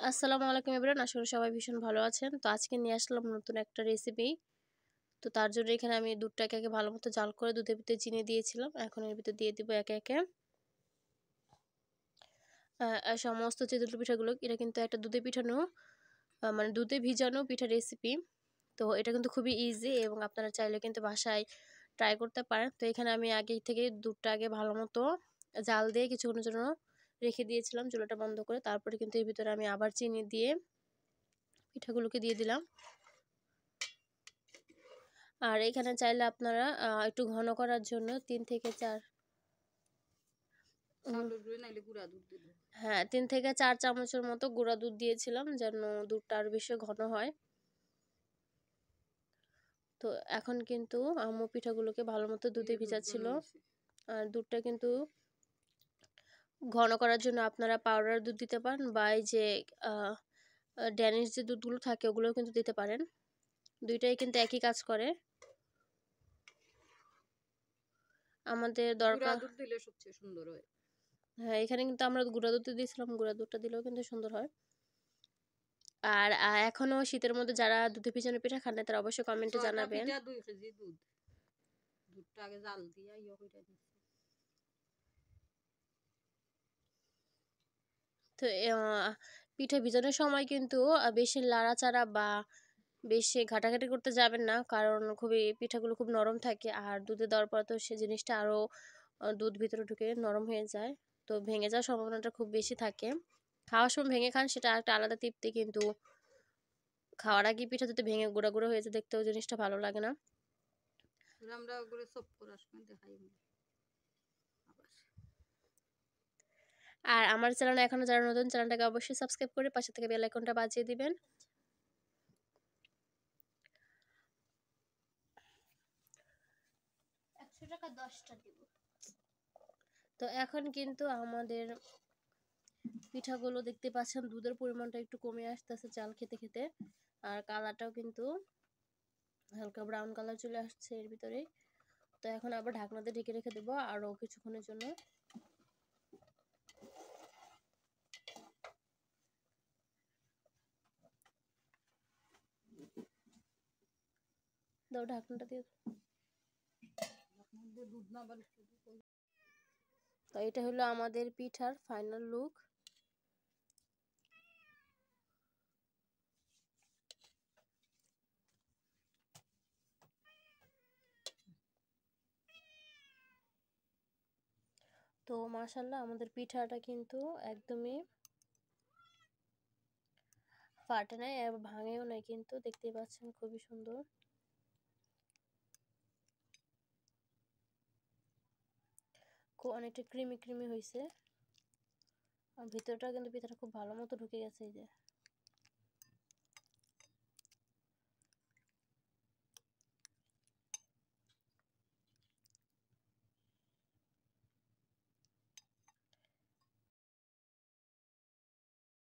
আসসালামু আলাইকুম এভরিওয়ান, আশা করি সবাই ভীষণ ভালো আছেন। তো আজকে নিয়ে আসলাম নতুন একটা রেসিপি। তো তার জন্য এখানে আমি দুধটাকে আগে ভালো মতো জাল করে দুধের ভিতরে চিনি দিয়েছিলাম। এখন এর ভিতরে দিয়ে দিব একে একে সমস্ত চিতল পিঠাগুলো। এটা কিন্তু একটা দুধে পিঠানো মানে দুধে ভিজানো পিঠা রেসিপি। তো এটা কিন্তু খুবই ইজি এবং আপনারা চাইলে কিন্তু বাসায় ট্রাই করতে পারেন। তো এখানে আমি আগে থেকে দুধটা আগে ভালো মতো জাল দিয়ে কিছুক্ষণের জন্য রেখে দিয়েছিলাম চুলাটা বন্ধ করে। তারপরে কিন্তু এর ভিতরে আমি আবার চিনি দিয়ে পিঠাগুলোকে দিয়ে দিলাম। আর এখানে চাইলে আপনারা একটু ঘন করার জন্য 3 থেকে 4 3 থেকে 4 চামচের মতো গুঁড়া দুধ দিয়েছিলাম যেন দুধটা আরো বেশি ঘন হয়। তো এখন কিন্তু আম্মু পিঠাগুলোকে ভালো মতো দুধে ভিজাচ্ছিল। আর দুধটা কিন্তু ঘন করার জন্য আপনারা পাউডার দুধ দিতে পারেন বা এই যে ড্যানিশ যে দুধগুলো থাকে ওগুলোও কিন্তু দিতে পারেন। দুইটাই কিন্তু একই কাজ করে। আমাদের দরকার গুঁড়া দুধ দিলে সবচেয়ে সুন্দর হয়। হ্যাঁ, এখানে কিন্তু আমরা গুঁড়া দুধ দিয়েছিলাম, গুঁড়া দুধটা দিলেও কিন্তু সুন্দর হয়। আর এখনো শীতের মধ্যে যারা দুধে ভিজানো পিঠা খান না তারা অবশ্যই কমেন্টে জানাবেন। 2 কেজি দুধ, দুধটা আগে জাল দিয়া কইরা দিছি। তো পিঠা ভিজানোর সময় কিন্তু বেশি লাড়াচাড়া বা বেশি ঘাটাঘাটি করতে যাবেন না, কারণ পিঠাগুলো খুব নরম থাকে। আর দুধে দেওয়ার পর তো সে জিনিসটা আরও দুধ ভিতরে ঢুকে নরম হয়ে যায়, তো ভেঙে যাওয়ার সম্ভাবনাটা খুব বেশি থাকে। খাওয়ার সময় ভেঙে খান সেটা একটা আলাদা তৃপ্তি, কিন্তু খাওয়ার আগে পিঠা যদি ভেঙে গুঁড়া গুঁড়ো হয়েছে দেখতেও জিনিসটা ভালো লাগে না। আমরা ওগুলো সব করার সময় দেখাই। আর আমার চ্যানেলে এখনো যারা নতুন, চ্যানেলটাকে অবশ্যই সাবস্ক্রাইব করে পাশে থেকে বেল আইকনটা বাজিয়ে দিবেন। তো এখন কিন্তু আমাদের পিঠাগুলো দেখতে পাচ্ছেন দুধের পরিমাণটা একটু কমে আসতেছে চাল খেতে খেতে। আর কালারটাও কিন্তু হালকা ব্রাউন কালার চলে আসছে এর ভিতরে। তো এখন আবার ঢাকনাতে ঢেকে রেখে দেবো আরও কিছুক্ষণের জন্য। দাও ঢাকনাটা দিয়ে। তো এটা হলো আমাদের পিঠার ফাইনাল লুক। তো মাশাআল্লাহ আমাদের পিঠাটা কিন্তু একদমই ফাটে নাই আর ভাঙেও নাই, কিন্তু দেখতেই পাচ্ছেন খুবই সুন্দর। অনেকটা ক্রিমি ক্রিমি হয়েছে আর ভিতরটা কিন্তু পিঠাটা খুব ভালো মতো ঢুকে গেছে। এই যে